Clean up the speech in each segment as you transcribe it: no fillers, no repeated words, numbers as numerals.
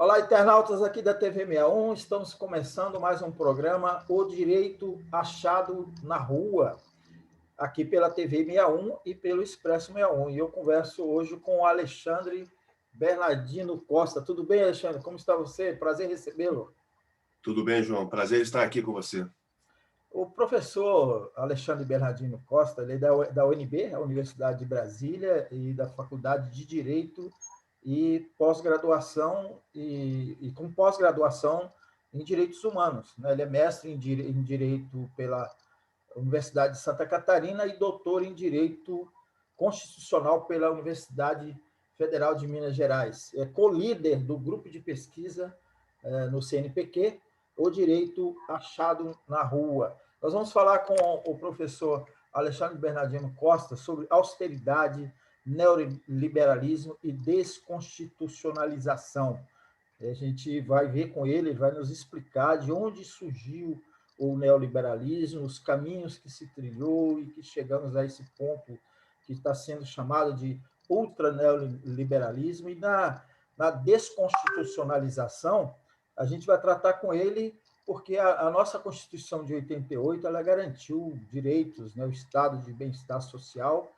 Olá, internautas aqui da TV 61. Estamos começando mais um programa O Direito Achado na Rua, aqui pela TV 61 e pelo Expresso 61. E eu converso hoje com o Alexandre Bernardino Costa. Tudo bem, Alexandre? Como está você? Prazer recebê-lo. Tudo bem, João? Prazer estar aqui com você. O professor Alexandre Bernardino Costa, ele é da UNB, a Universidade de Brasília, e da Faculdade de Direito e pós-graduação, e com pós-graduação em Direitos Humanos, né? Ele é mestre em Direito pela Universidade de Santa Catarina e doutor em Direito Constitucional pela Universidade Federal de Minas Gerais. É co-líder do grupo de pesquisa no CNPq, O Direito Achado na Rua. Nós vamos falar com o professor Alexandre Bernardino Costa sobre austeridade, neoliberalismo e desconstitucionalização. A gente vai ver com ele vai nos explicar de onde surgiu o neoliberalismo, os caminhos que se trilhou e que chegamos a esse ponto que está sendo chamado de ultraneoliberalismo. E na desconstitucionalização, a gente vai tratar com ele porque a nossa Constituição de 88 ela garantiu direitos, né, o estado de bem-estar social,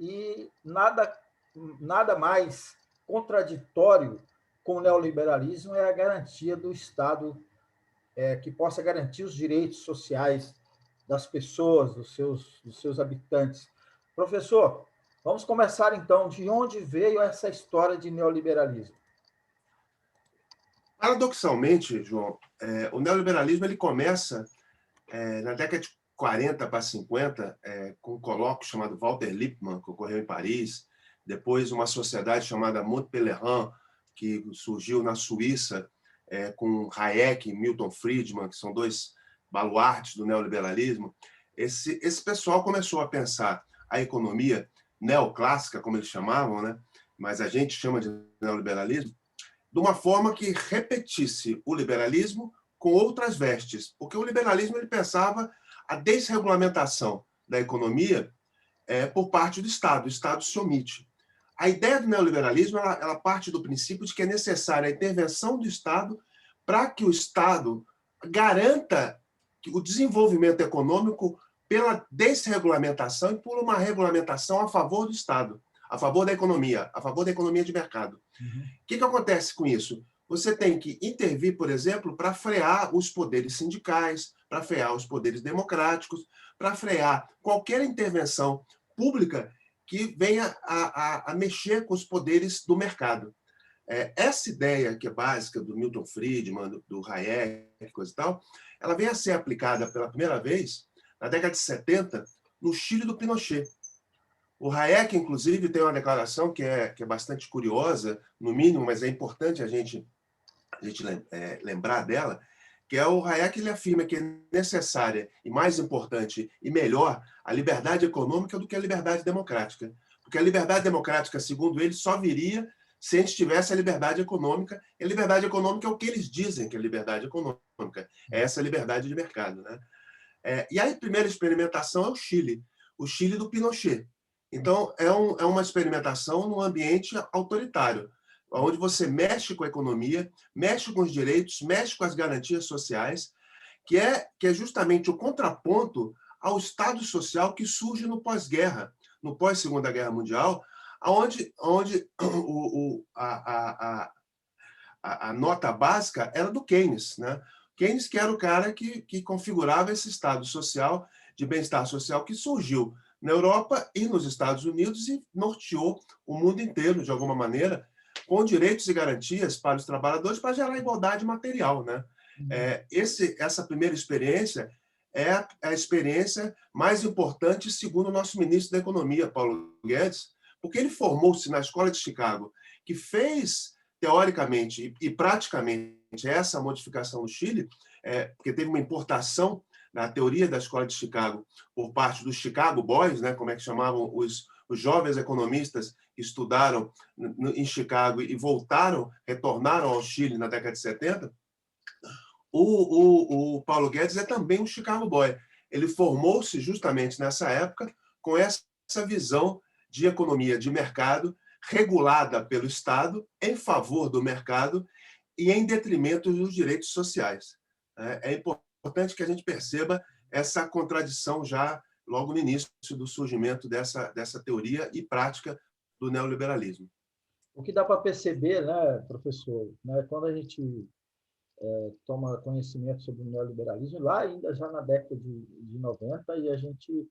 e nada mais contraditório com o neoliberalismo é a garantia do Estado que possa garantir os direitos sociais das pessoas, dos seus habitantes. Professor, vamos começar então. De onde veio essa história de neoliberalismo? Paradoxalmente, João, o neoliberalismo ele começa na década de 40 para 50, com um colóquio chamado Walter Lippmann, que ocorreu em Paris, depois uma sociedade chamada Mont Pelerin, que surgiu na Suíça, com Hayek e Milton Friedman, que são dois baluartes do neoliberalismo. Esse pessoal começou a pensar a economia neoclássica, como eles chamavam, né? Mas a gente chama de neoliberalismo, de uma forma que repetisse o liberalismo com outras vestes. Porque o liberalismo ele pensava a desregulamentação da economia por parte do Estado. O Estado se omite. A ideia do neoliberalismo ela parte do princípio de que é necessária a intervenção do Estado para que o Estado garanta o desenvolvimento econômico pela desregulamentação e por uma regulamentação a favor do Estado, a favor da economia de mercado. O que acontece com isso? Você tem que intervir, por exemplo, para frear os poderes sindicais, para frear os poderes democráticos, para frear qualquer intervenção pública que venha a mexer com os poderes do mercado. Essa ideia que é básica do Milton Friedman, do Hayek, coisa e tal, ela vem a ser aplicada pela primeira vez na década de 70 no Chile do Pinochet. O Hayek, inclusive, tem uma declaração que é bastante curiosa, no mínimo, mas é importante a gente lembrar dela, que é o Hayek, ele afirma que é necessária e mais importante e melhor a liberdade econômica do que a liberdade democrática. Porque a liberdade democrática, segundo ele, só viria se a gente tivesse a liberdade econômica, e a liberdade econômica é o que eles dizem que é liberdade econômica, é essa liberdade de mercado, né? E a primeira experimentação é o Chile do Pinochet. Então, é uma experimentação num ambiente autoritário, onde você mexe com a economia, mexe com os direitos, mexe com as garantias sociais, que é justamente o contraponto ao Estado social que surge no pós-guerra, no pós-Segunda Guerra Mundial, onde a nota básica era do Keynes, né? Keynes, que era o cara que configurava esse Estado social, de bem-estar social, que surgiu na Europa e nos Estados Unidos e norteou o mundo inteiro, de alguma maneira, com direitos e garantias para os trabalhadores para gerar igualdade material, né? Essa primeira experiência é a experiência mais importante, segundo o nosso ministro da Economia, Paulo Guedes, porque ele formou-se na Escola de Chicago, que fez, teoricamente e praticamente, essa modificação no Chile, porque teve uma importação na teoria da Escola de Chicago por parte dos Chicago Boys, né, como é que chamavam os jovens economistas que estudaram em Chicago e retornaram ao Chile na década de 70, o Paulo Guedes é também um Chicago Boy. Ele formou-se justamente nessa época com essa visão de economia de mercado regulada pelo Estado, em favor do mercado, e em detrimento dos direitos sociais. É importante que a gente perceba essa contradição já logo no início do surgimento dessa teoria e prática do neoliberalismo. O que dá para perceber, né, professor, né, quando a gente toma conhecimento sobre o neoliberalismo, lá ainda já na década de 90, e a gente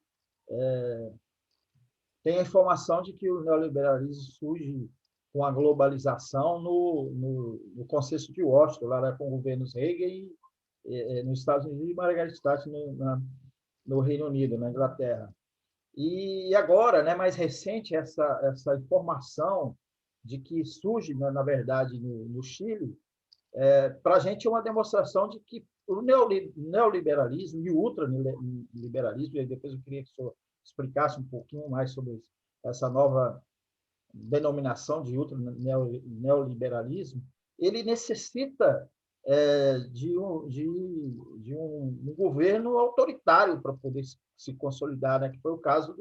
tem a informação de que o neoliberalismo surge com a globalização no Consenso de Washington, lá com governos Reagan nos Estados Unidos e Margaret Thatcher no Reino Unido, na Inglaterra. E agora, né, mais recente, essa informação de que surge, na verdade, no Chile, para a gente é uma demonstração de que o neoliberalismo e o ultraliberalismo, e depois eu queria que o senhor explicasse um pouquinho mais sobre essa nova denominação de ultraneoliberalismo, ele necessita de um governo autoritário para poder se consolidar, né? Que foi o caso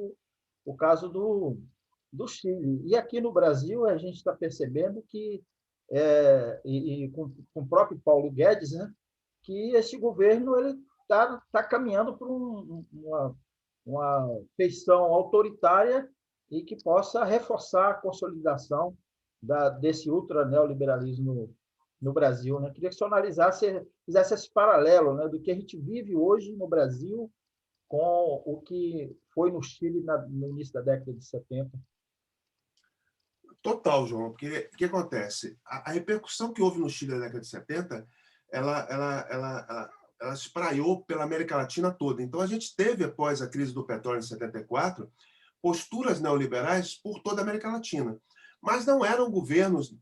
do Chile. E aqui no Brasil, a gente está percebendo que, com o próprio Paulo Guedes, né, que esse governo está caminhando para uma feição autoritária e que possa reforçar a consolidação desse ultraneoliberalismo no Brasil. Né? Queria que o senhor analisasse, fizesse esse paralelo, né, do que a gente vive hoje no Brasil com o que foi no Chile no início da década de 70. Total, João, porque o que acontece? A repercussão que houve no Chile na década de 70, ela espraiou pela América Latina toda. Então, a gente teve, após a crise do petróleo em 74, posturas neoliberais por toda a América Latina. Mas não eram governos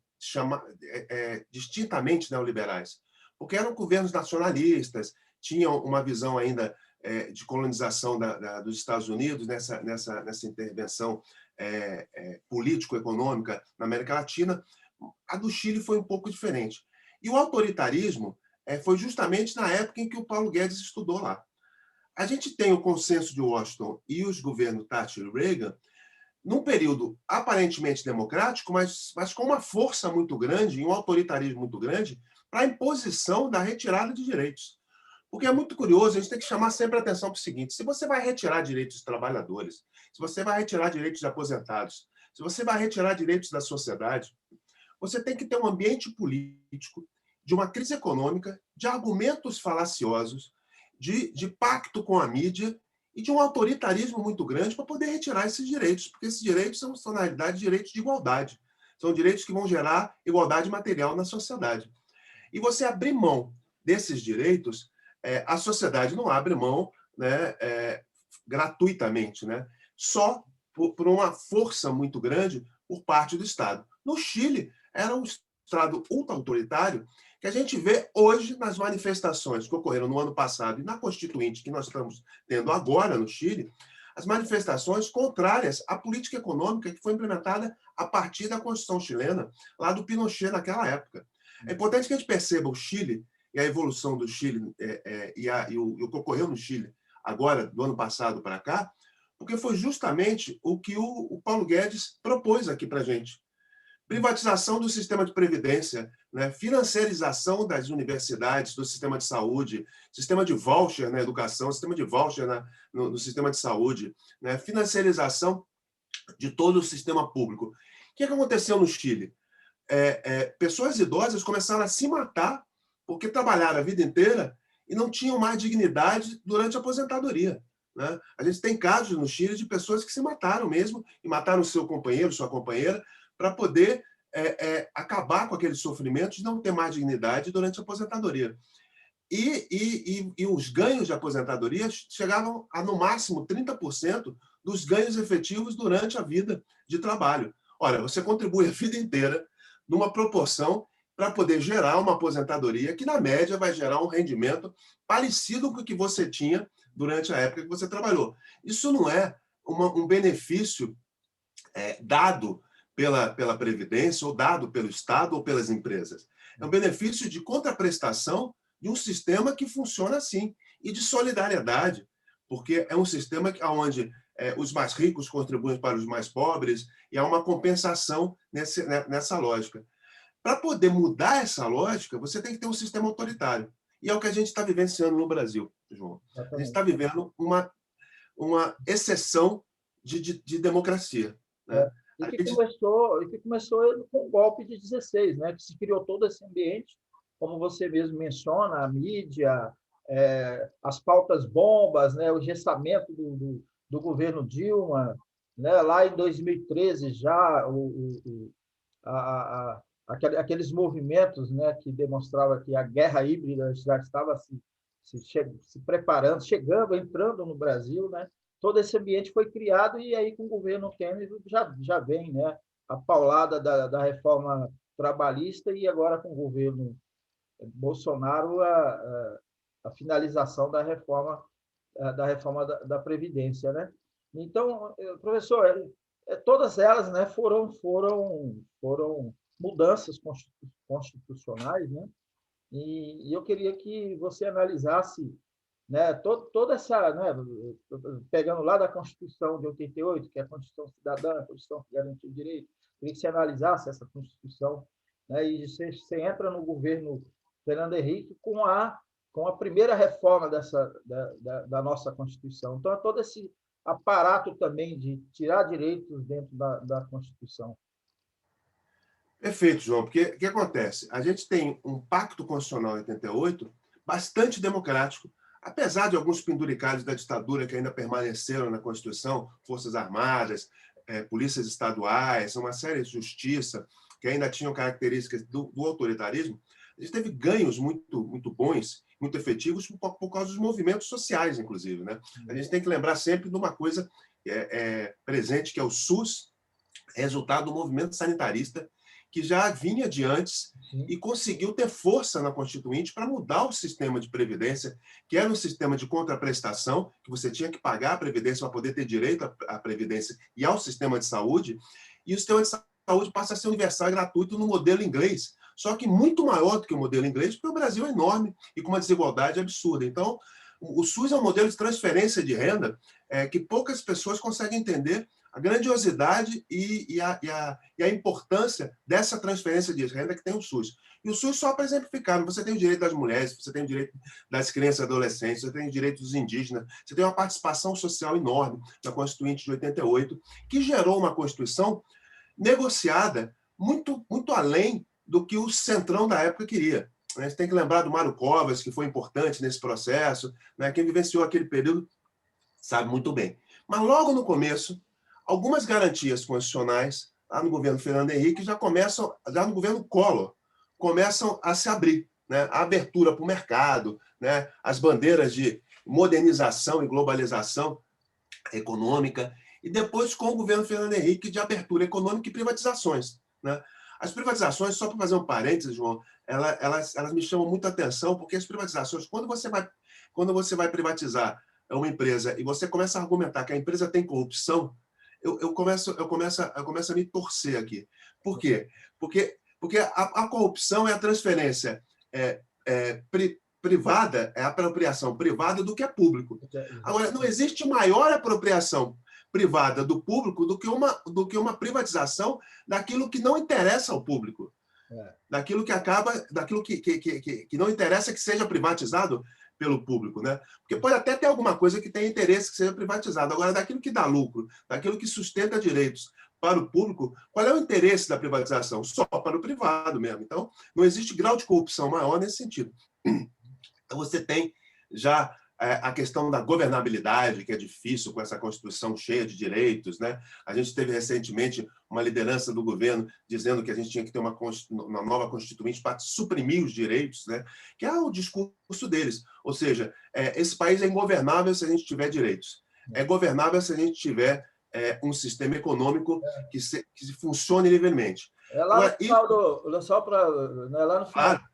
distintamente neoliberais, porque eram governos nacionalistas, tinham uma visão ainda de colonização dos Estados Unidos nessa intervenção político-econômica na América Latina. A do Chile foi um pouco diferente. E o autoritarismo foi justamente na época em que o Paulo Guedes estudou lá. A gente tem o Consenso de Washington e os governos Thatcher e Reagan num período aparentemente democrático, mas com uma força muito grande e um autoritarismo muito grande para a imposição da retirada de direitos. Porque é muito curioso, a gente tem que chamar sempre a atenção para o seguinte: se você vai retirar direitos dos trabalhadores, se você vai retirar direitos de aposentados, se você vai retirar direitos da sociedade, você tem que ter um ambiente político de uma crise econômica, de argumentos falaciosos, de pacto com a mídia e de um autoritarismo muito grande para poder retirar esses direitos, porque esses direitos são, na realidade, direitos de igualdade. São direitos que vão gerar igualdade material na sociedade. E você abrir mão desses direitos, a sociedade não abre mão, né, gratuitamente, né, só por uma força muito grande por parte do Estado. No Chile, era um Estado ultra-autoritário que a gente vê hoje nas manifestações que ocorreram no ano passado e na Constituinte que nós estamos tendo agora no Chile, as manifestações contrárias à política econômica que foi implementada a partir da Constituição chilena, lá do Pinochet naquela época. É importante que a gente perceba o Chile e a evolução do Chile e o que ocorreu no Chile agora, do ano passado para cá, porque foi justamente o que o Paulo Guedes propôs aqui para a gente. Privatização do sistema de previdência, né? Financiarização das universidades, do sistema de saúde, sistema de voucher na educação, sistema de voucher no sistema de saúde, né? Financiarização de todo o sistema público. O que aconteceu no Chile? Pessoas idosas começaram a se matar porque trabalharam a vida inteira e não tinham mais dignidade durante a aposentadoria. Né? A gente tem casos no Chile de pessoas que se mataram mesmo e mataram seu companheiro, sua companheira, para poder acabar com aquele sofrimento de não ter mais dignidade durante a aposentadoria. E os ganhos de aposentadoria chegavam a, no máximo, 30% dos ganhos efetivos durante a vida de trabalho. Olha, você contribui a vida inteira numa proporção para poder gerar uma aposentadoria que, na média, vai gerar um rendimento parecido com o que você tinha durante a época que você trabalhou. Isso não é um benefício dado pela Previdência, ou dado pelo Estado ou pelas empresas. É um benefício de contraprestação de um sistema que funciona assim, e de solidariedade, porque é um sistema onde os mais ricos contribuem para os mais pobres, e há uma compensação nessa lógica. Para poder mudar essa lógica, você tem que ter um sistema autoritário. E é o que a gente está vivenciando no Brasil, João. A gente está vivendo uma exceção de democracia, É. né? A gente E que começou com o golpe de 16, né? Que se criou todo esse ambiente, como você mesmo menciona, a mídia, as pautas bombas, né? O gestamento do governo Dilma, né? Lá em 2013 já aqueles movimentos, né? Que demonstrava que a guerra híbrida já estava se preparando, chegando, entrando no Brasil, né? Todo esse ambiente foi criado e aí com o governo Kennedy já vem, né, a paulada da reforma trabalhista e agora com o governo Bolsonaro a finalização da Previdência, né? Então, professor, todas elas, né, foram mudanças constitucionais, né? E eu queria que você analisasse, né, toda essa, né, pegando lá da Constituição de 88, que é a Constituição Cidadã, a Constituição que garante o direito, queria que você analisasse essa Constituição, né, e você entra no governo Fernando Henrique com a primeira reforma da nossa Constituição. Então, é todo esse aparato também de tirar direitos dentro da Constituição. Perfeito, João, porque o que acontece? A gente tem um pacto constitucional em 88 bastante democrático, apesar de alguns penduricalhos da ditadura que ainda permaneceram na Constituição, Forças Armadas, polícias estaduais, uma série de justiça, que ainda tinham características do autoritarismo. A gente teve ganhos muito bons, muito efetivos, por causa dos movimentos sociais, inclusive, né? A gente tem que lembrar sempre de uma coisa presente, que é o SUS, resultado do movimento sanitarista, que já vinha de antes e conseguiu ter força na Constituinte para mudar o sistema de previdência, que era um sistema de contraprestação, que você tinha que pagar a previdência para poder ter direito à previdência e ao sistema de saúde, e o sistema de saúde passa a ser universal e gratuito no modelo inglês, só que muito maior do que o modelo inglês, porque o Brasil é enorme e com uma desigualdade absurda. Então, o SUS é um modelo de transferência de renda que poucas pessoas conseguem entender a grandiosidade e a importância dessa transferência de renda que tem o SUS. E o SUS, só para exemplificar, você tem o direito das mulheres, você tem o direito das crianças e adolescentes, você tem o direito dos indígenas, você tem uma participação social enorme na Constituinte de 88, que gerou uma Constituição negociada muito além do que o centrão da época queria. A gente tem que lembrar do Mário Covas, que foi importante nesse processo, né? Quem vivenciou aquele período sabe muito bem. Mas logo no começo, algumas garantias constitucionais, lá no governo Fernando Henrique, já no governo Collor, começam a se abrir, né? A abertura para o mercado, né? As bandeiras de modernização e globalização econômica, e depois, com o governo Fernando Henrique, de abertura econômica e privatizações, né? As privatizações, só para fazer um parênteses, João, elas me chamam muita atenção, porque as privatizações, quando você vai privatizar uma empresa e você começa a argumentar que a empresa tem corrupção, eu começo a me torcer aqui. Por quê? Porque a corrupção é a transferência privada, é a apropriação privada do que é público. Agora, não existe maior apropriação privada do público do que uma privatização daquilo que não interessa ao público. Daquilo que não interessa que seja privatizado pelo público, né? Porque pode até ter alguma coisa que tenha interesse que seja privatizado. Agora, daquilo que dá lucro, daquilo que sustenta direitos para o público, qual é o interesse da privatização? Só para o privado mesmo. Então, não existe grau de corrupção maior nesse sentido. Então, você tem já a questão da governabilidade, que é difícil com essa Constituição cheia de direitos, né? A gente teve recentemente uma liderança do governo dizendo que a gente tinha que ter uma nova Constituinte para suprimir os direitos, né? Que é o discurso deles. Ou seja, esse país é ingovernável se a gente tiver direitos. É governável se a gente tiver um sistema econômico que funcione livremente. Lá no final do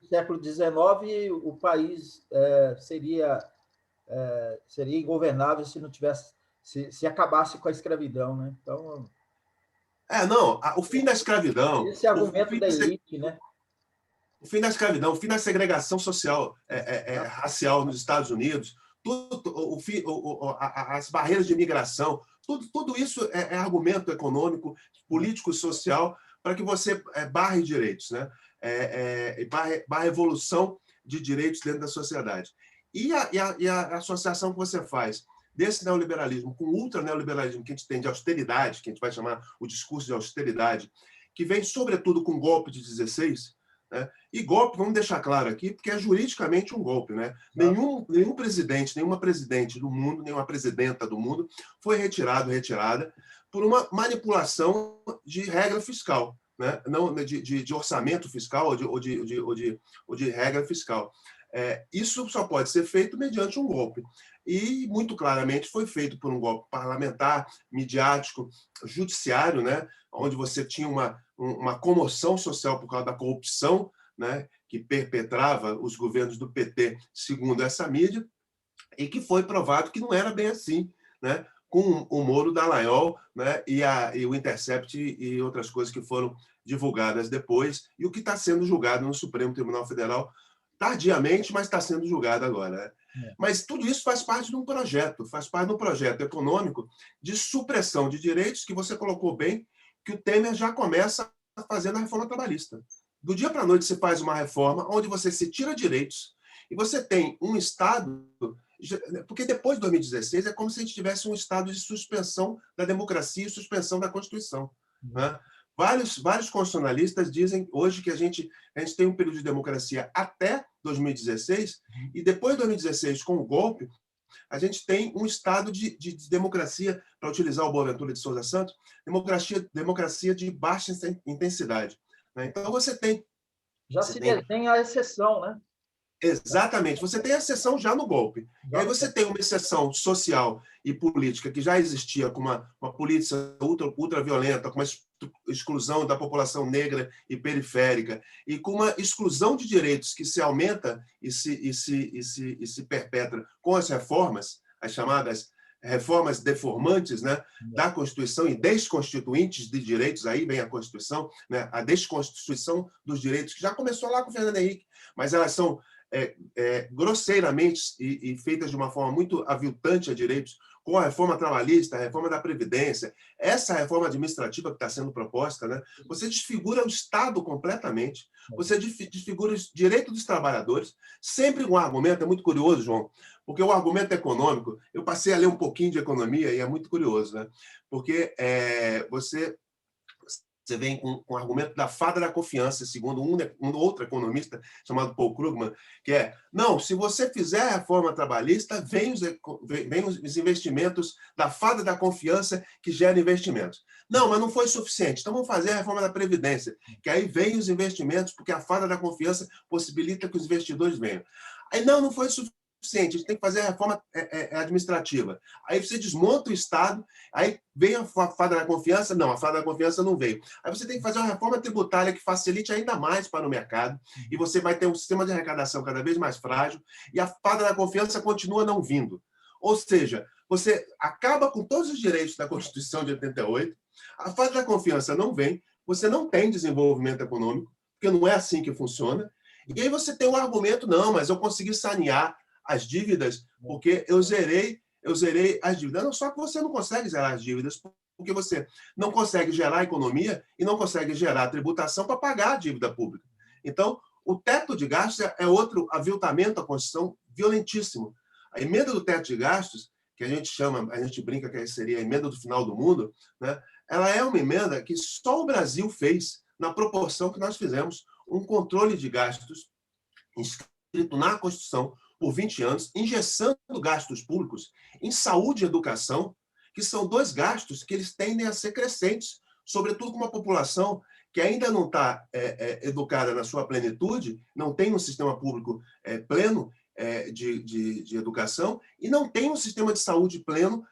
século XIX, o país seria ingovernável se não tivesse, se acabasse com a escravidão, né? Então, o fim da escravidão, esse argumento da elite, né? O fim da escravidão, o fim da segregação social, racial nos Estados Unidos, as barreiras de imigração, tudo isso é argumento econômico, político e social para que você barre direitos, né? Barre evolução de direitos dentro da sociedade. E a associação que você faz desse neoliberalismo com o ultraneoliberalismo que a gente tem de austeridade, que a gente vai chamar o discurso de austeridade, que vem, sobretudo, com o golpe de 16, né? E golpe, vamos deixar claro aqui, porque é juridicamente um golpe, né? Nenhum presidente, nenhuma presidente do mundo, nenhuma presidenta do mundo foi retirada por uma manipulação de regra fiscal, né? Não, de orçamento fiscal ou de regra fiscal. Isso só pode ser feito mediante um golpe. E, muito claramente, foi feito por um golpe parlamentar, midiático, judiciário, né? Onde você tinha uma comoção social por causa da corrupção, né? Que perpetrava os governos do PT, segundo essa mídia, e que foi provado que não era bem assim, né? Com o Moro Dallagnol, né? E o Intercept e outras coisas que foram divulgadas depois, e o que está sendo julgado no Supremo Tribunal Federal, tardiamente, mas está sendo julgado agora, né? Mas tudo isso faz parte de um projeto econômico de supressão de direitos, que você colocou bem, que o Temer já começa fazendo a reforma trabalhista. Do dia para a noite você faz uma reforma onde você se tira direitos e você tem um Estado... Porque depois de 2016 é como se a gente tivesse um estado de suspensão da democracia e suspensão da Constituição, né? Vários constitucionalistas dizem hoje que a gente tem um período de democracia até 2016, e depois de 2016, com o golpe, a gente tem um estado de democracia, para utilizar o Boaventura de Souza Santos, democracia de baixa intensidade, né? Então você tem... Já se desenha a exceção, né? Exatamente. Você tem a exceção já no golpe. E aí você tem uma exceção social e política que já existia com uma polícia ultraviolenta, com uma exclusão da população negra e periférica, e com uma exclusão de direitos que se aumenta e se perpetra com as reformas, as chamadas reformas deformantes, né, da Constituição e desconstituintes de direitos, aí vem a Constituição, né, a desconstituição dos direitos, que já começou lá com o Fernando Henrique, mas elas são grosseiramente e feitas de uma forma muito aviltante a direitos, com a reforma trabalhista, a reforma da Previdência, essa reforma administrativa que está sendo proposta, né, você desfigura o Estado completamente, você desfigura os direitos dos trabalhadores, sempre com um argumento, é muito curioso, João, porque o argumento econômico, eu passei a ler um pouquinho de economia e é muito curioso, né, porque você vem com o argumento da fada da confiança, segundo um outro economista chamado Paul Krugman, que não, se você fizer a reforma trabalhista, vem os investimentos da fada da confiança que gera investimentos. Não, mas não foi suficiente, então vamos fazer a reforma da Previdência, que aí vem os investimentos, porque a fada da confiança possibilita que os investidores venham. Aí não foi suficiente, a gente tem que fazer a reforma administrativa. Aí você desmonta o Estado, aí vem a fada da confiança, não, a fada da confiança não veio. Aí você tem que fazer uma reforma tributária que facilite ainda mais para o mercado, e você vai ter um sistema de arrecadação cada vez mais frágil, e a fada da confiança continua não vindo. Ou seja, você acaba com todos os direitos da Constituição de 88, a fada da confiança não vem, você não tem desenvolvimento econômico, porque não é assim que funciona, e aí você tem um argumento, não, mas eu consegui sanear as dívidas, porque eu zerei as dívidas. Não, só que você não consegue zerar as dívidas, porque você não consegue gerar economia e não consegue gerar tributação para pagar a dívida pública. Então, o teto de gastos é outro aviltamento à Constituição violentíssimo. A emenda do teto de gastos, que a gente brinca que seria a emenda do final do mundo, né? Ela é uma emenda que só o Brasil fez na proporção que nós fizemos um controle de gastos inscrito na Constituição por 20 anos, engessando gastos públicos em saúde e educação, que são dois gastos que eles tendem a ser crescentes, sobretudo com uma população que ainda não está educada na sua plenitude, não tem um sistema público pleno de educação e não tem um sistema de saúde pleno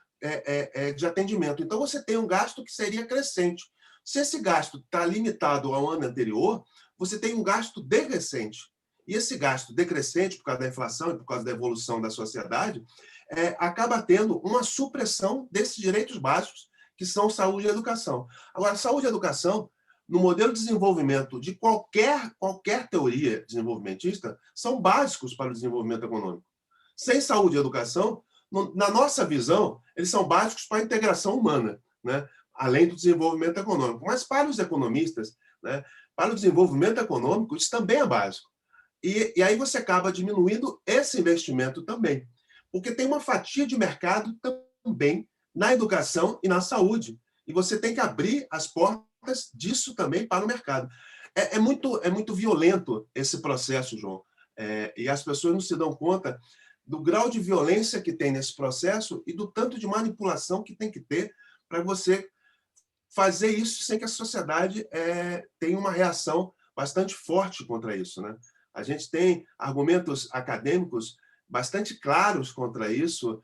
de atendimento. Então, você tem um gasto que seria crescente. Se esse gasto está limitado ao ano anterior, você tem um gasto decrescente. E esse gasto decrescente, por causa da inflação e por causa da evolução da sociedade, acaba tendo uma supressão desses direitos básicos, que são saúde e educação. Agora, saúde e educação, no modelo de desenvolvimento de qualquer teoria desenvolvimentista, são básicos para o desenvolvimento econômico. Sem saúde e educação, na nossa visão, eles são básicos para a integração humana, né? Além do desenvolvimento econômico. Mas para os economistas, né? Para o desenvolvimento econômico, isso também é básico. E aí você acaba diminuindo esse investimento também, porque tem uma fatia de mercado também na educação e na saúde, e você tem que abrir as portas disso também para o mercado. É muito violento esse processo, João, e as pessoas não se dão conta do grau de violência que tem nesse processo e do tanto de manipulação que tem que ter para você fazer isso sem que a sociedade tenha uma reação bastante forte contra isso, né? A gente tem argumentos acadêmicos bastante claros contra isso.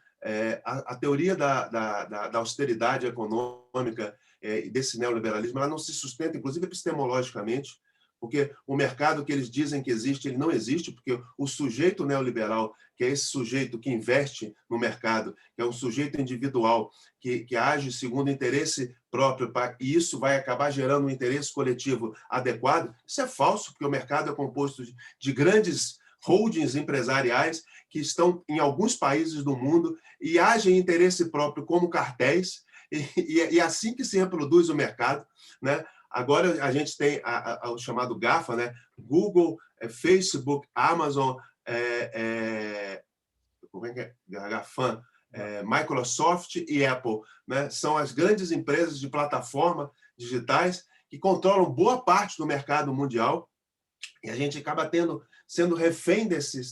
A teoria da austeridade econômica e desse neoliberalismo, ela não se sustenta, inclusive epistemologicamente, porque o mercado que eles dizem que existe, ele não existe, porque o sujeito neoliberal, que é esse sujeito que investe no mercado, que é um sujeito individual, que age segundo o interesse próprio, e isso vai acabar gerando um interesse coletivo adequado, isso é falso, porque o mercado é composto de grandes holdings empresariais que estão em alguns países do mundo e agem em interesse próprio como cartéis, e é assim que se reproduz o mercado, né? Agora a gente tem o chamado GAFA, né? Google, Facebook, Amazon, como é que é? GAFAM, Microsoft e Apple, né? São as grandes empresas de plataforma digitais que controlam boa parte do mercado mundial, e a gente acaba sendo refém desse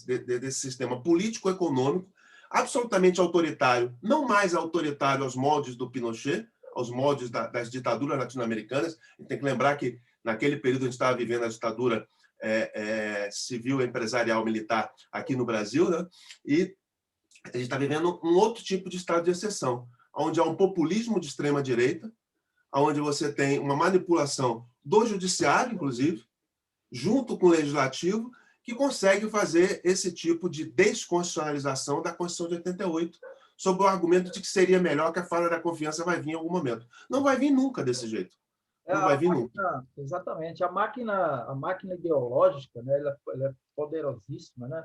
sistema político-econômico absolutamente autoritário, não mais autoritário aos moldes do Pinochet, aos moldes das ditaduras latino-americanas. A gente tem que lembrar que, naquele período, a gente estava vivendo a ditadura civil, empresarial, militar aqui no Brasil, né? E a gente está vivendo um outro tipo de estado de exceção, onde há um populismo de extrema-direita, onde você tem uma manipulação do judiciário, inclusive, junto com o legislativo, que consegue fazer esse tipo de desconstitucionalização da Constituição de 88, sob o argumento de que seria melhor que a falha da confiança vai vir em algum momento. Não vai vir nunca desse jeito. Não vai vir nunca. Exatamente. A máquina ideológica, né, ela é poderosíssima, né?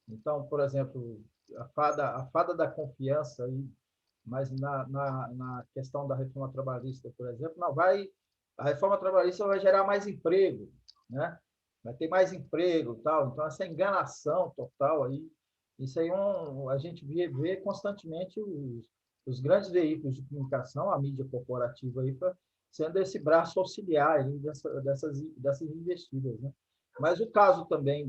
Então, por exemplo, a fada da confiança, mas na questão da reforma trabalhista, por exemplo, a reforma trabalhista vai gerar mais emprego, né? Vai ter mais emprego, tal. Então, essa enganação total aí, isso aí a gente vê constantemente os grandes veículos de comunicação, a mídia corporativa aí, sendo esse braço auxiliar aí dessas investidas, né? Mas o caso também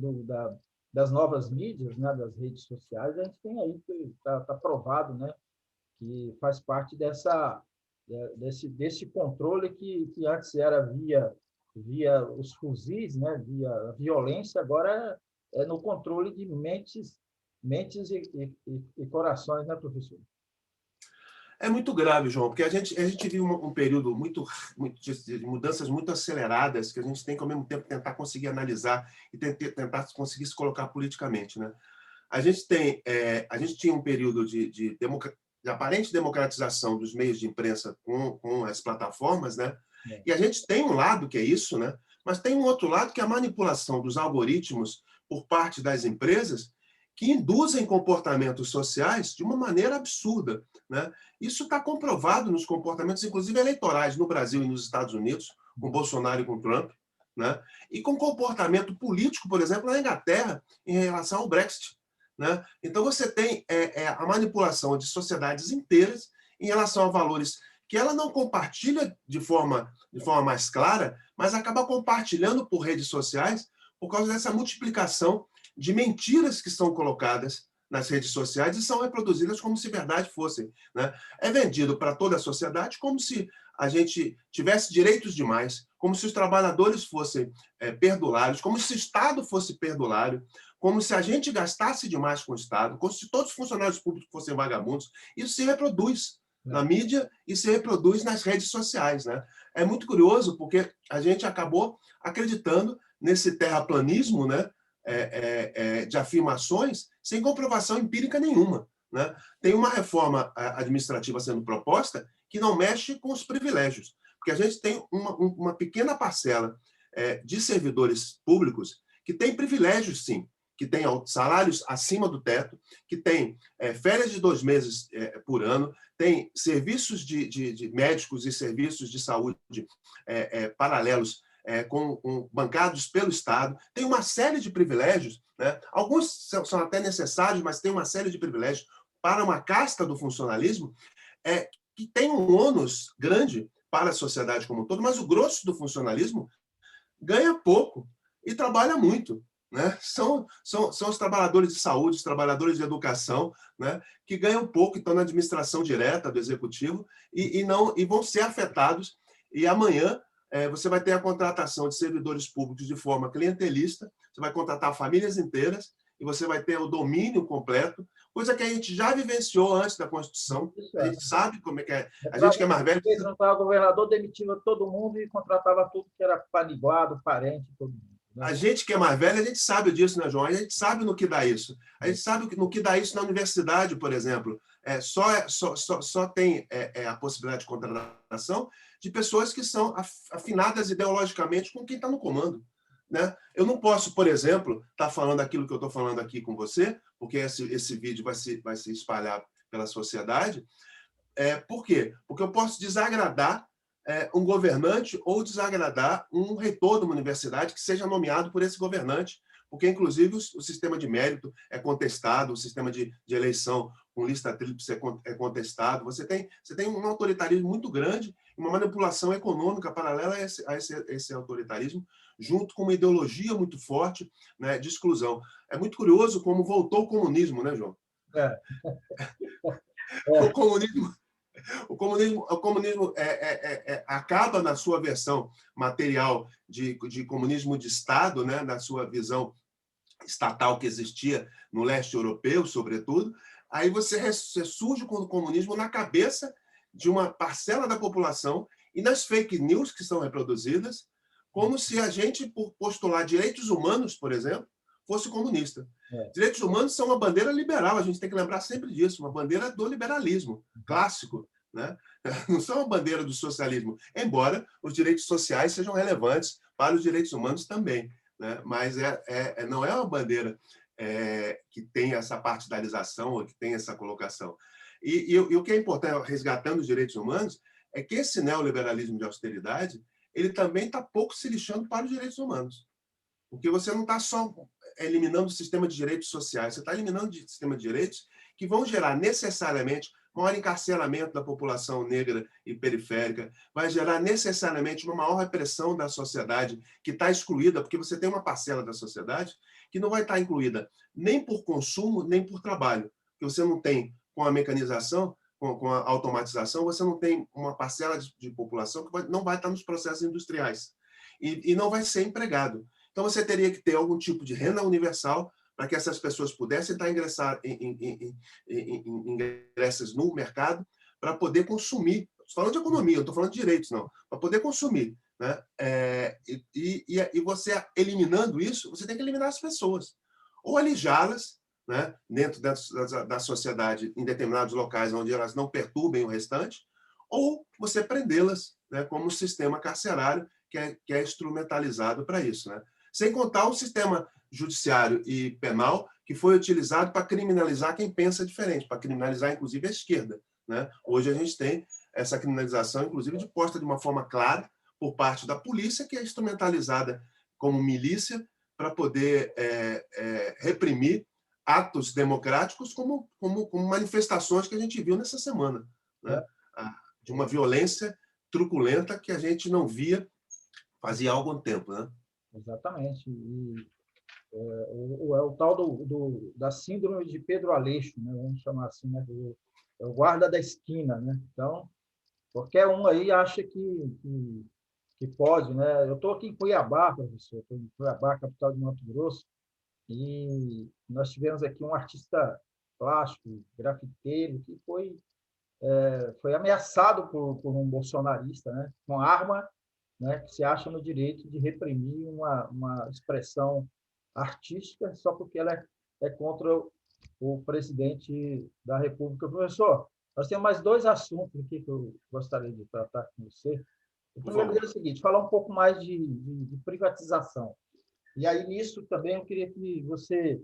das novas mídias, né, das redes sociais, a gente tem aí que está provado, né, que faz parte desse controle que antes era via os fuzis, né, via a violência, agora é no controle de mentes e corações, né, professor? É muito grave, João, porque a gente vive um período de mudanças muito aceleradas que a gente tem que, ao mesmo tempo, tentar conseguir analisar e tentar conseguir se colocar politicamente, né? A gente tinha um período de aparente democratização dos meios de imprensa com as plataformas, né? E a gente tem um lado que é isso, né? Mas tem um outro lado que é a manipulação dos algoritmos por parte das empresas que induzem comportamentos sociais de uma maneira absurda, né? Isso está comprovado nos comportamentos, inclusive eleitorais, no Brasil e nos Estados Unidos, com Bolsonaro e com Trump, né? E com comportamento político, por exemplo, na Inglaterra, em relação ao Brexit, né? Então, você tem a manipulação de sociedades inteiras em relação a valores que ela não compartilha de forma mais clara, mas acaba compartilhando por redes sociais por causa dessa multiplicação de mentiras que são colocadas nas redes sociais e são reproduzidas como se verdade fossem, né? É vendido para toda a sociedade como se a gente tivesse direitos demais, como se os trabalhadores fossem perdulários, como se o Estado fosse perdulário, como se a gente gastasse demais com o Estado, como se todos os funcionários públicos fossem vagabundos. Isso se reproduz na mídia e se reproduz nas redes sociais, né? É muito curioso, porque a gente acabou acreditando nesse terraplanismo, né? De afirmações sem comprovação empírica nenhuma, né? Tem uma reforma administrativa sendo proposta que não mexe com os privilégios, porque a gente tem uma pequena parcela de servidores públicos que tem privilégios, sim, que tem salários acima do teto, que tem férias de 2 meses por ano, tem serviços de médicos e serviços de saúde paralelos bancados pelo Estado, tem uma série de privilégios, né? Alguns são até necessários, mas tem uma série de privilégios para uma casta do funcionalismo que tem um ônus grande para a sociedade como um todo, mas o grosso do funcionalismo ganha pouco e trabalha muito. Né? São os trabalhadores de saúde, os trabalhadores de educação, né? Que ganham pouco, estão na administração direta do executivo e vão ser afetados. E amanhã você vai ter a contratação de servidores públicos de forma clientelista, você vai contratar famílias inteiras e você vai ter o domínio completo, coisa que a gente já vivenciou antes da Constituição. A gente sabe como é que é. A gente que é mais velho... O governador demitia todo mundo e contratava tudo que era paniguado, parente, todo mundo. A gente que é mais velho, a gente sabe disso, né, João? A gente sabe no que dá isso. A gente sabe no que dá isso na universidade, por exemplo. Só tem a possibilidade de contratação de pessoas que são afinadas ideologicamente com quem está no comando. Né? Eu não posso, por exemplo, estar falando aquilo que eu estou falando aqui com você, porque esse vídeo vai se espalhar pela sociedade. Por quê? Porque eu posso desagradar um governante ou desagradar um reitor de uma universidade que seja nomeado por esse governante, porque, inclusive, o sistema de mérito é contestado, o sistema de eleição com lista tríplice é contestado. Você tem um autoritarismo muito grande, uma manipulação econômica paralela a esse autoritarismo, junto com uma ideologia muito forte, né, de exclusão. É muito curioso como voltou o comunismo, né, João? O comunismo acaba na sua versão material de comunismo de Estado, né, na sua visão estatal que existia no leste europeu, sobretudo. Aí você surge com o comunismo na cabeça de uma parcela da população e nas fake news que são reproduzidas, como se a gente, por postular direitos humanos, por exemplo, fosse comunista. Direitos humanos são uma bandeira liberal, a gente tem que lembrar sempre disso, uma bandeira do liberalismo clássico, né? Não são uma bandeira do socialismo, embora os direitos sociais sejam relevantes para os direitos humanos também, né? Mas não é uma bandeira que tem essa partidarização ou que tem essa colocação. E o que é importante, resgatando os direitos humanos, é que esse neoliberalismo de austeridade ele também está pouco se lixando para os direitos humanos. Porque você não está só eliminando o sistema de direitos sociais, você está eliminando o sistema de direitos que vão gerar necessariamente maior encarceramento da população negra e periférica, vai gerar necessariamente uma maior repressão da sociedade que está excluída, porque você tem uma parcela da sociedade que não vai estar incluída nem por consumo, nem por trabalho. Porque você não tem, com a mecanização, com a automatização, você não tem uma parcela de população que não vai estar nos processos industriais e não vai ser empregado. Então, você teria que ter algum tipo de renda universal para que essas pessoas pudessem estar ingressas no mercado para poder consumir. Estou falando de economia, não estou falando de direitos, não. Para poder consumir. Né? E você, eliminando isso, você tem que eliminar as pessoas. Ou alijá-las, né, dentro da sociedade, em determinados locais onde elas não perturbem o restante, ou você prendê-las, né, como um sistema carcerário que é instrumentalizado para isso. Né? Sem contar o sistema judiciário e penal que foi utilizado para criminalizar quem pensa diferente, para criminalizar, inclusive, a esquerda. Né? Hoje a gente tem essa criminalização, inclusive, posta de uma forma clara por parte da polícia, que é instrumentalizada como milícia para poder reprimir atos democráticos como manifestações que a gente viu nessa semana, né? De uma violência truculenta que a gente não via fazia algum tempo. Né? Exatamente. E o tal da síndrome de Pedro Aleixo, né? Vamos chamar assim, né? É o guarda da esquina. Né? Então, qualquer um aí acha que pode. Né? Eu estou aqui em Cuiabá, professor, estou em Cuiabá, capital de Mato Grosso, e nós tivemos aqui um artista plástico, grafiteiro, que foi ameaçado por um bolsonarista, né, com arma, né, que se acha no direito de reprimir uma expressão artística só porque ela é contra o presidente da República. Professor, nós temos mais dois assuntos aqui que eu gostaria de tratar com você. O primeiro é o seguinte, falar um pouco mais de privatização. E aí, nisso também, eu queria que você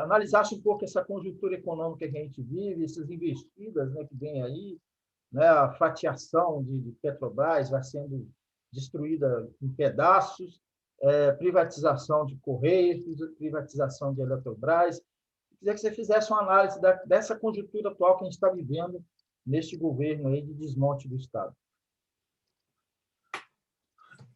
analisasse um pouco essa conjuntura econômica que a gente vive, essas investidas, né, que vem aí, né, a fatiação de Petrobras vai sendo destruída em pedaços, privatização de Correios, privatização de Eletrobras. Queria que você fizesse uma análise dessa conjuntura atual que a gente está vivendo neste governo aí de desmonte do Estado.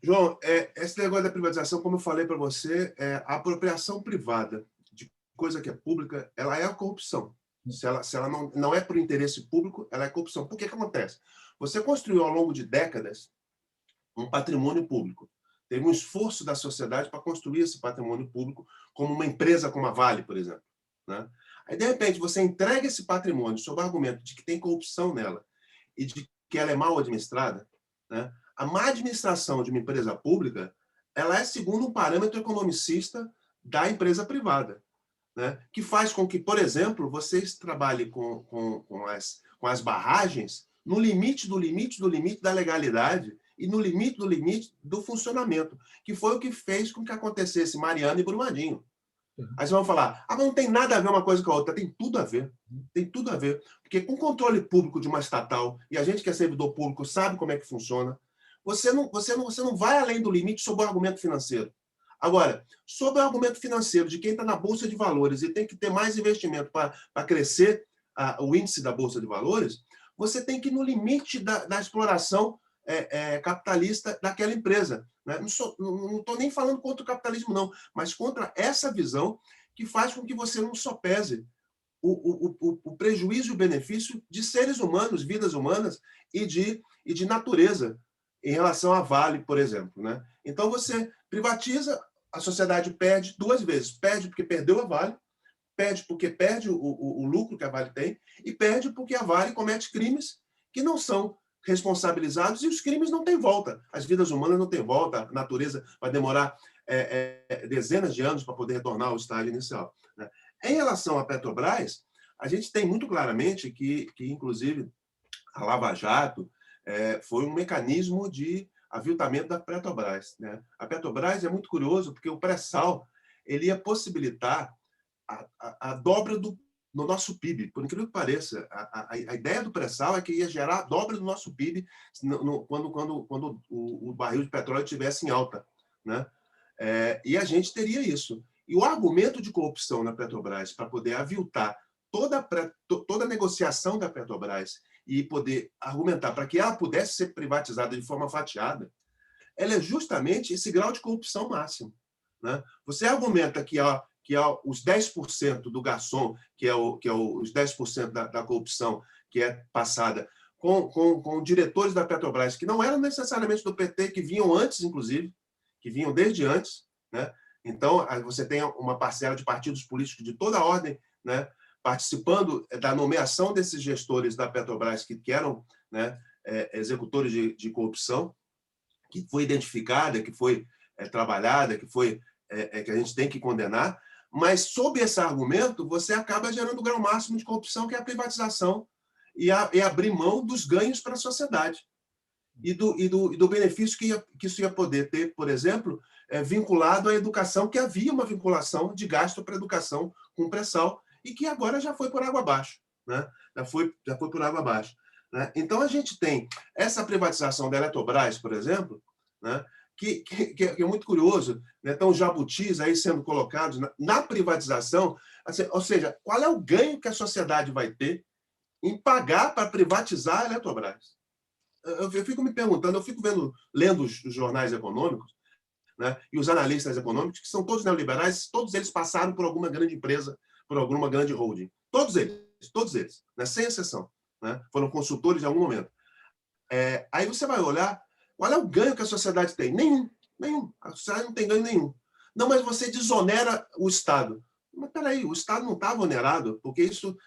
João, esse negócio da privatização, como eu falei para você, a apropriação privada de coisa que é pública, ela é a corrupção. Se ela não é por interesse público, ela é corrupção. Por que acontece? Você construiu ao longo de décadas um patrimônio público. Teve um esforço da sociedade para construir esse patrimônio público, como uma empresa como a Vale, por exemplo, né? Aí, de repente, você entrega esse patrimônio sob o argumento de que tem corrupção nela e de que ela é mal administrada, né? A má administração de uma empresa pública, ela é segundo um parâmetro economicista da empresa privada, né? Que faz com que, por exemplo, vocês trabalhem com as barragens no limite do limite do limite da legalidade e no limite do limite do funcionamento, que foi o que fez com que acontecesse Mariana e Brumadinho. Aí vocês vão falar, mas não tem nada a ver uma coisa com a outra. Tem tudo a ver. Tem tudo a ver. Porque com o controle público de uma estatal, e a gente que é servidor público sabe como é que funciona, você não vai além do limite sob o argumento financeiro. Agora, sob o argumento financeiro de quem está na Bolsa de Valores e tem que ter mais investimento para crescer o índice da Bolsa de Valores, você tem que ir no limite da exploração capitalista daquela empresa. Né? Não estou nem falando contra o capitalismo, não, mas contra essa visão que faz com que você não sopese o prejuízo e o benefício de seres humanos, vidas humanas e de natureza, em relação à Vale, por exemplo. Né? Então, você privatiza, a sociedade perde duas vezes. Perde porque perdeu a Vale, perde porque perde o lucro que a Vale tem e perde porque a Vale comete crimes que não são responsabilizados e os crimes não têm volta. As vidas humanas não têm volta, a natureza vai demorar dezenas de anos para poder retornar ao estágio inicial. Né? Em relação à Petrobras, a gente tem muito claramente que inclusive, a Lava Jato foi um mecanismo de aviltamento da Petrobras. Né? A Petrobras é muito curioso porque o pré-sal ele ia possibilitar a dobra no nosso PIB. Por incrível que pareça, a ideia do pré-sal é que ia gerar a dobra do nosso PIB quando o barril de petróleo estivesse em alta. Né? E a gente teria isso. E o argumento de corrupção na Petrobras para poder aviltar toda a negociação da Petrobras e poder argumentar para que ela pudesse ser privatizada de forma fatiada, ela é justamente esse grau de corrupção máximo. Né? Você argumenta que há os 10% do garçom, que é os 10% da corrupção que é passada com diretores da Petrobras, que não eram necessariamente do PT, que vinham antes, inclusive, que vinham desde antes. Né? Então, você tem uma parcela de partidos políticos de toda a ordem, né, participando da nomeação desses gestores da Petrobras que eram, né, executores de corrupção, que foi identificada, que foi trabalhada, que a gente tem que condenar, mas, sob esse argumento, você acaba gerando o grau máximo de corrupção, que é a privatização e abrir mão dos ganhos para a sociedade e do benefício que isso ia poder ter, por exemplo, vinculado à educação, que havia uma vinculação de gasto para a educação com pré-sal e que agora já foi por água abaixo. Né? Já foi por água abaixo. Né? Então, a gente tem essa privatização da Eletrobras, por exemplo, né? que é muito curioso, né? Então, jabutis aí sendo colocados na privatização, assim, ou seja, qual é o ganho que a sociedade vai ter em pagar para privatizar a Eletrobras? Eu fico me perguntando, eu fico lendo os jornais econômicos, né? E os analistas econômicos, que são todos neoliberais, todos eles passaram por alguma grande empresa, por alguma grande holding. Todos eles, né? Sem exceção. Né? Foram consultores em algum momento. Aí você vai olhar, qual é o ganho que a sociedade tem? Nenhum. A sociedade não tem ganho nenhum. Não, mas você desonera o Estado. Mas, peraí, o Estado não está onerado, porque isso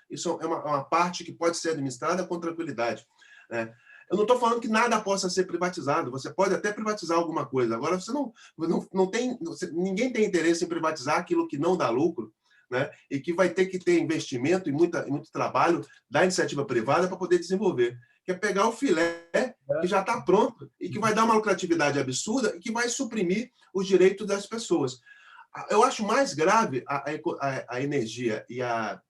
é uma parte que pode ser administrada com tranquilidade. Né? Eu não estou falando que nada possa ser privatizado. Você pode até privatizar alguma coisa. Agora, você não tem... Ninguém tem interesse em privatizar aquilo que não dá lucro, né? E que vai ter que ter investimento e muito trabalho da iniciativa privada para poder desenvolver. Que é pegar o filé que já está pronto e que vai dar uma lucratividade absurda e que vai suprimir os direitos das pessoas. Eu acho mais grave a energia e a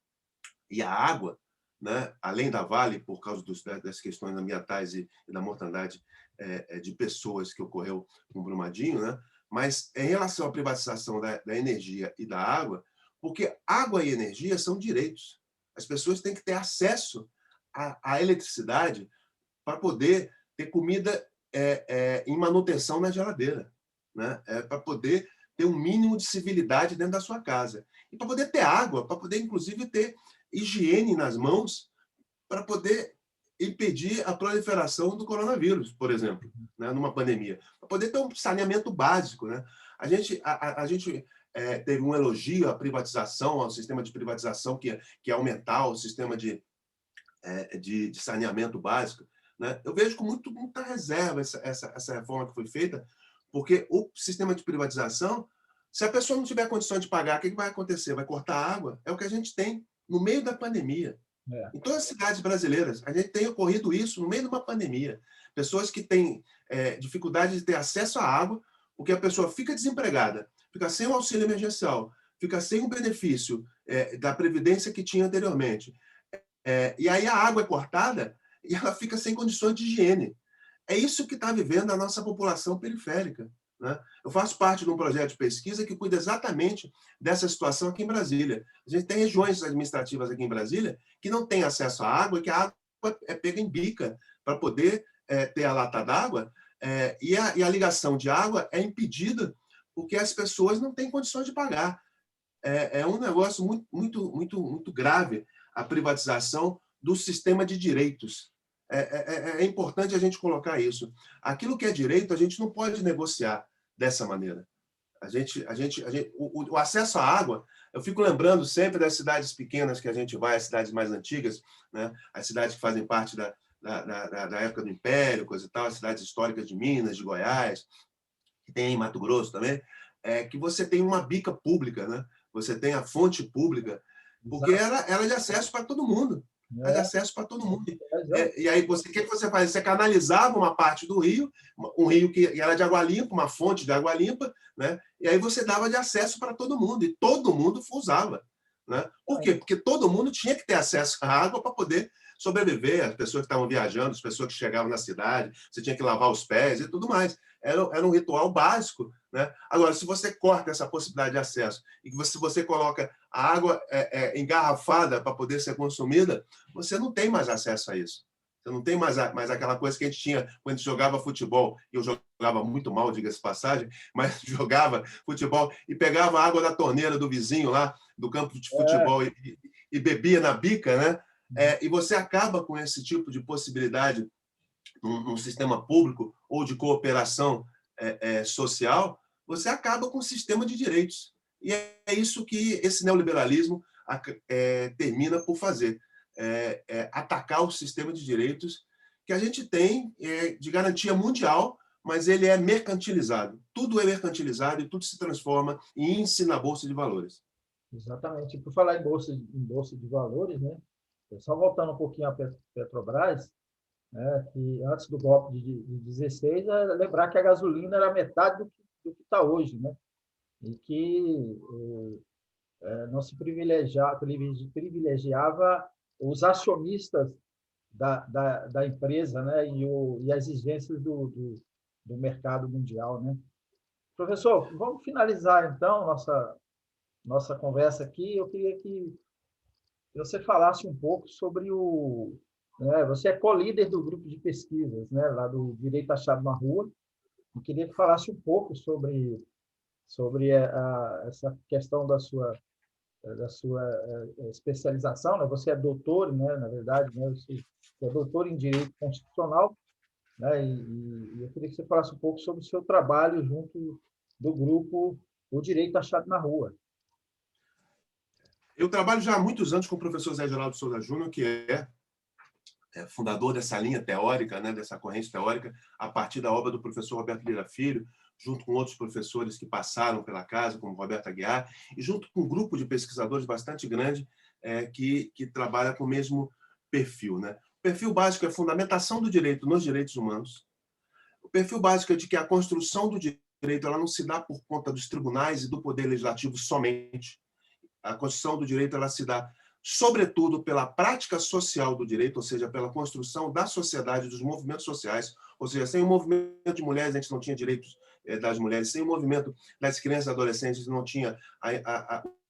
água, né? Além da Vale, por causa das questões ambientais e da mortandade de pessoas que ocorreu com Brumadinho, né? Mas em relação à privatização da energia e da água, porque água e energia são direitos. As pessoas têm que ter acesso à eletricidade para poder ter comida em manutenção na geladeira, né? Para poder ter um mínimo de civilidade dentro da sua casa. E para poder ter água, para poder, inclusive, ter higiene nas mãos, para poder impedir a proliferação do coronavírus, por exemplo, né, numa pandemia. Para poder ter um saneamento básico. Né? A gente teve um elogio à privatização, ao sistema de privatização, que é aumentar o sistema de saneamento básico. Né? Eu vejo com muita reserva essa reforma que foi feita, porque o sistema de privatização, se a pessoa não tiver condições de pagar, o que vai acontecer? Vai cortar a água? É o que a gente tem no meio da pandemia. Em todas as cidades brasileiras, a gente tem ocorrido isso no meio de uma pandemia. Pessoas que têm dificuldade de ter acesso à água, porque a pessoa fica desempregada, fica sem o auxílio emergencial, fica sem o benefício da previdência que tinha anteriormente. E aí a água é cortada e ela fica sem condições de higiene. É isso que está vivendo a nossa população periférica. Né? Eu faço parte de um projeto de pesquisa que cuida exatamente dessa situação aqui em Brasília. A gente tem regiões administrativas aqui em Brasília que não têm acesso à água e que a água é pega em bica para poder ter a lata d'água, e a ligação de água é impedida porque as pessoas não têm condições de pagar. É um negócio muito grave a privatização do sistema de direitos. É importante a gente colocar isso. Aquilo que é direito, a gente não pode negociar dessa maneira. O acesso à água, eu fico lembrando sempre das cidades pequenas que a gente vai, as cidades mais antigas, né? As cidades que fazem parte da época do Império, coisa e tal, as cidades históricas de Minas, de Goiás, que tem em Mato Grosso também, que você tem uma bica pública, né? Você tem a fonte pública, porque era de acesso para todo mundo. Era de acesso para todo mundo. E aí, o que você faz? Você canalizava uma parte do rio, um rio que era de água limpa, uma fonte de água limpa, né? E aí você dava de acesso para todo mundo, e todo mundo usava. Né? Por quê? Porque todo mundo tinha que ter acesso à água para poder sobreviver, as pessoas que estavam viajando, as pessoas que chegavam na cidade, você tinha que lavar os pés e tudo mais. Era um ritual básico. Né? Agora, se você corta essa possibilidade de acesso e se você coloca a água engarrafada para poder ser consumida, você não tem mais acesso a isso. Você não tem mais aquela coisa que a gente tinha quando a gente jogava futebol. Eu jogava muito mal, diga-se de passagem, mas jogava futebol e pegava a água da torneira do vizinho lá, do campo de futebol, e bebia na bica, né? E você acaba com esse tipo de possibilidade num sistema público ou de cooperação social, você acaba com o sistema de direitos. E é isso que esse neoliberalismo termina por fazer. Atacar o sistema de direitos que a gente tem de garantia mundial, mas ele é mercantilizado. Tudo é mercantilizado e tudo se transforma em índice na Bolsa de Valores. Exatamente. Por falar em bolsa de valores, né? Só voltando um pouquinho à Petrobras, né, que antes do golpe de 16, lembrar que a gasolina era metade do que está hoje, né? E que não se privilegiava os acionistas da empresa, né? E as exigências do mercado mundial, né? Professor, vamos finalizar, então, nossa conversa aqui. Eu queria que você falasse um pouco sobre você é co-líder do grupo de pesquisas, né, lá do Direito Achado na Rua. Eu queria que falasse um pouco sobre essa questão da sua especialização, né? Você é doutor, né, na verdade, né? Você é doutor em Direito Constitucional, né? E eu queria que você falasse um pouco sobre o seu trabalho junto do grupo O Direito Achado na Rua. Eu trabalho já há muitos anos com o professor Zé Geraldo Souza Júnior, que é fundador dessa linha teórica, né, dessa corrente teórica, a partir da obra do professor Roberto Lira Filho, junto com outros professores que passaram pela casa, como Roberto Aguiar, e junto com um grupo de pesquisadores bastante grande que trabalha com o mesmo perfil. Né? O perfil básico é a fundamentação do direito nos direitos humanos. O perfil básico é de que a construção do direito ela não se dá por conta dos tribunais e do poder legislativo somente. A construção do direito ela se dá sobretudo pela prática social do direito, ou seja, pela construção da sociedade, dos movimentos sociais, ou seja, sem o movimento de mulheres, a gente não tinha direitos das mulheres, sem o movimento das crianças e adolescentes, não tinha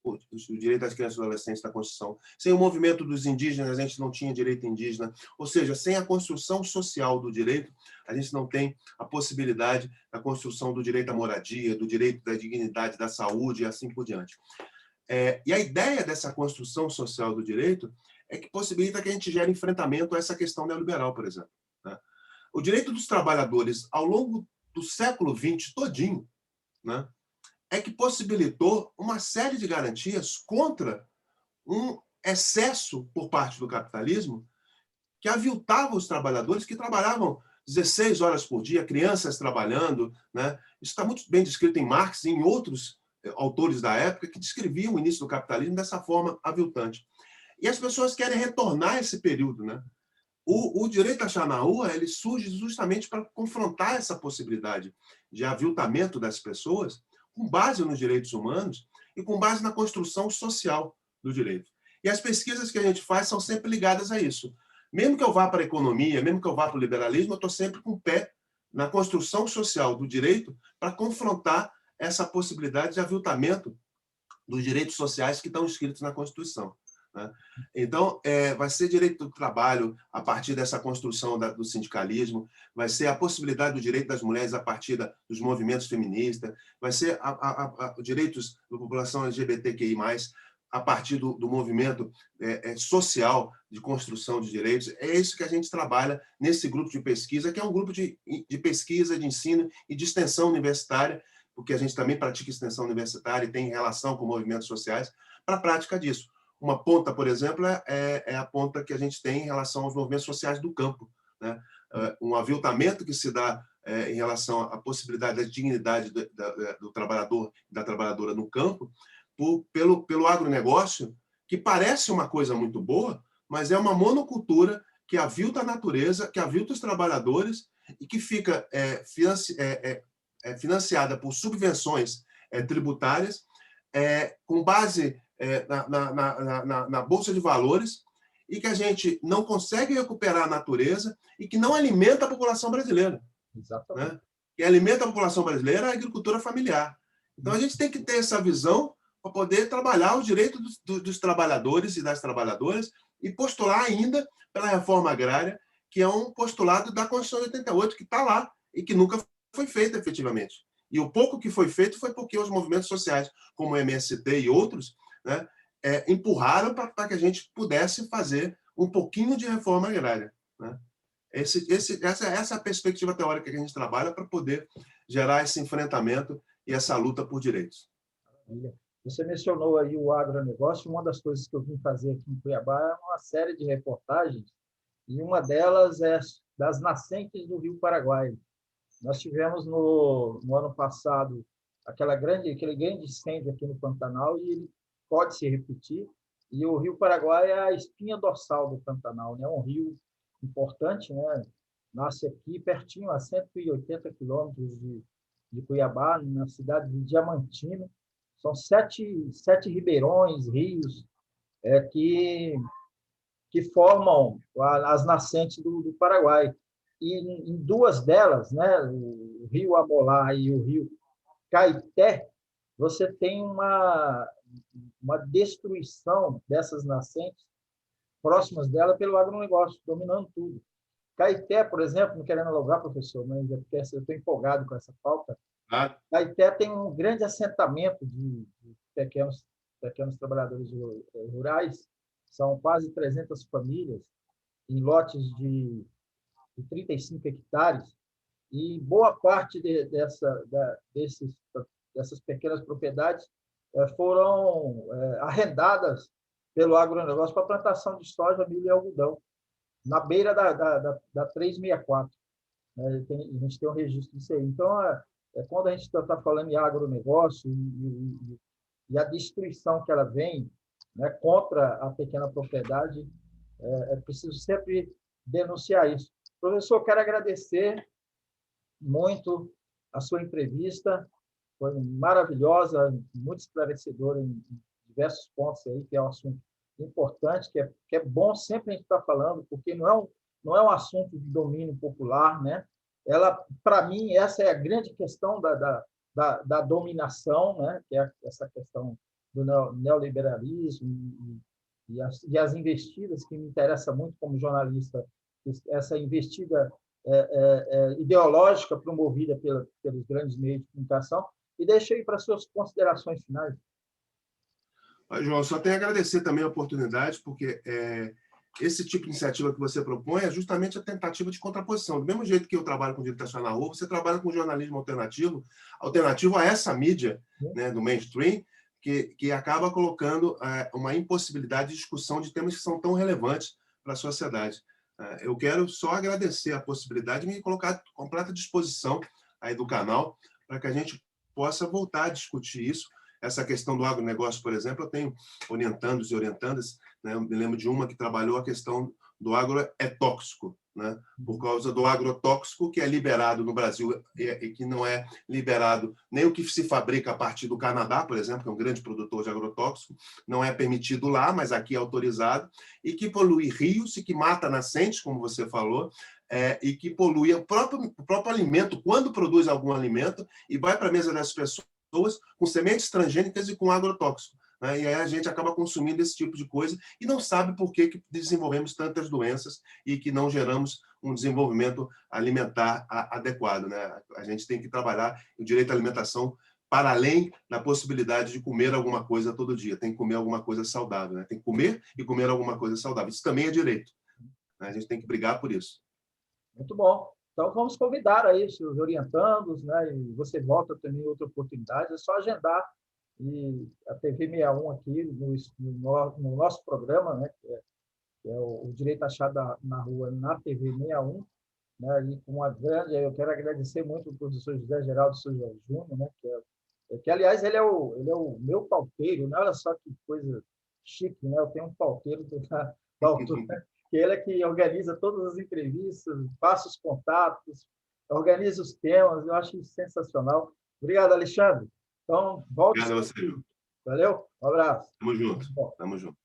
o direito das crianças e adolescentes da Constituição, sem o movimento dos indígenas, a gente não tinha direito indígena, ou seja, sem a construção social do direito, a gente não tem a possibilidade da construção do direito à moradia, do direito da dignidade, da saúde e assim por diante. E a ideia dessa construção social do direito é que possibilita que a gente gere enfrentamento a essa questão neoliberal, por exemplo. Né? O direito dos trabalhadores, ao longo do século XX todinho, né, é que possibilitou uma série de garantias contra um excesso por parte do capitalismo que aviltava os trabalhadores que trabalhavam 16 horas por dia, crianças trabalhando. Né? Isso está muito bem descrito em Marx e em outros autores da época que descreviam o início do capitalismo dessa forma aviltante. E as pessoas querem retornar a esse período. Né? O direito à Xanaúa ele surge justamente para confrontar essa possibilidade de aviltamento das pessoas com base nos direitos humanos e com base na construção social do direito. E as pesquisas que a gente faz são sempre ligadas a isso. Mesmo que eu vá para a economia, mesmo que eu vá para o liberalismo, eu estou sempre com o pé na construção social do direito para confrontar essa possibilidade de aviltamento dos direitos sociais que estão escritos na Constituição. Né? Então, vai ser direito do trabalho a partir dessa construção do sindicalismo, vai ser a possibilidade do direito das mulheres a partir dos movimentos feministas, vai ser direitos da população LGBTQI+, a partir do movimento social de construção de direitos. É isso que a gente trabalha nesse grupo de pesquisa, que é um grupo de pesquisa, de ensino e de extensão universitária, porque a gente também pratica extensão universitária e tem relação com movimentos sociais, para a prática disso. Uma ponta, por exemplo, é a ponta que a gente tem em relação aos movimentos sociais do campo. Né? Um aviltamento que se dá em relação à possibilidade da dignidade do trabalhador e da trabalhadora no campo, pelo agronegócio, que parece uma coisa muito boa, mas é uma monocultura que avilta a natureza, que avilta os trabalhadores e que fica financiada por subvenções tributárias, com base na Bolsa de Valores, e que a gente não consegue recuperar a natureza e que não alimenta a população brasileira. Exatamente. Né? Quem alimenta a população brasileira é a agricultura familiar. Então, a gente tem que ter essa visão para poder trabalhar os direitos dos trabalhadores e das trabalhadoras e postular ainda pela reforma agrária, que é um postulado da Constituição de 88, que está lá e que nunca foi feito efetivamente. E o pouco que foi feito foi porque os movimentos sociais, como o MST e outros, né, empurraram para que a gente pudesse fazer um pouquinho de reforma agrária. Né? Essa é a perspectiva teórica que a gente trabalha para poder gerar esse enfrentamento e essa luta por direitos. Você mencionou aí o agronegócio. Uma das coisas que eu vim fazer aqui em Cuiabá é uma série de reportagens, e uma delas é das nascentes do Rio Paraguai. Nós tivemos no ano passado aquele grande incêndio aqui no Pantanal, e ele pode se repetir. E o Rio Paraguai é a espinha dorsal do Pantanal, né? É um rio importante, né? Nasce aqui pertinho, a 180 quilômetros de Cuiabá, na cidade de Diamantina. São sete ribeirões, rios, que formam as nascentes do Paraguai. E em duas delas, né, o rio Amolá e o rio Caeté, você tem uma destruição dessas nascentes próximas dela pelo agronegócio, dominando tudo. Caeté, por exemplo, não querendo alugar, professor, mas é porque eu estou empolgado com essa pauta. Caeté tem um grande assentamento de pequenos trabalhadores rurais, são quase 300 famílias, em lotes de 35 hectares, e boa parte dessas pequenas propriedades foram arrendadas pelo agronegócio para plantação de soja, milho e algodão, na beira da 364. A gente tem um registro disso aí. Então, quando a gente está falando em agronegócio e a destruição que ela vem, né, contra a pequena propriedade, é preciso sempre denunciar isso. Professor, quero agradecer muito a sua entrevista, foi maravilhosa, muito esclarecedora em diversos pontos aí, que é um assunto importante, que é bom sempre a gente estar falando, porque não é um assunto de domínio popular, né? Ela, para mim, essa é a grande questão da dominação, né? Que é essa questão do neoliberalismo e as investidas, que me interessa muito como jornalista, essa investida ideológica promovida pelos grandes meios de comunicação. E deixei para suas considerações finais. João, só tenho a agradecer também a oportunidade, porque esse tipo de iniciativa que você propõe é justamente a tentativa de contraposição. Do mesmo jeito que eu trabalho com direito nacional na rua, você trabalha com jornalismo alternativo a essa mídia, né, do mainstream, que acaba colocando uma impossibilidade de discussão de temas que são tão relevantes para a sociedade. Eu quero só agradecer a possibilidade de me colocar à completa disposição aí do canal para que a gente possa voltar a discutir isso. Essa questão do agronegócio, por exemplo, eu tenho orientandos e orientandas, né? Eu me lembro de uma que trabalhou a questão do agro é tóxico, né? Por causa do agrotóxico que é liberado no Brasil e que não é liberado nem o que se fabrica a partir do Canadá, por exemplo, que é um grande produtor de agrotóxico, não é permitido lá, mas aqui é autorizado, e que polui rios e que mata nascentes, como você falou, e que polui o próprio alimento, quando produz algum alimento, e vai para a mesa das pessoas com sementes transgênicas e com agrotóxico. Né? E aí a gente acaba consumindo esse tipo de coisa e não sabe por que desenvolvemos tantas doenças e que não geramos um desenvolvimento alimentar adequado. Né? A gente tem que trabalhar o direito à alimentação para além da possibilidade de comer alguma coisa todo dia. Tem que comer alguma coisa saudável. Né? Tem que comer e comer alguma coisa saudável. Isso também é direito. Né? A gente tem que brigar por isso. Muito bom. Então, vamos convidar aí os orientandos, né? E você volta também em outra oportunidade, é só agendar. E a TV 61 aqui, no nosso programa, né? Que é o Direito Achado na Rua, na TV 61, né? E com uma grande... Eu quero agradecer muito ao professor José Geraldo Souza Júnior, né? Que, aliás, ele é o meu pauteiro, né? Olha só que coisa chique, né? Eu tenho um pauteiro da altura, que ele é que organiza todas as entrevistas, passa os contatos, organiza os temas, eu acho isso sensacional. Obrigado, Alexandre. Então, volte. Obrigado a você, João. Valeu? Um abraço. Tamo junto. Tamo junto.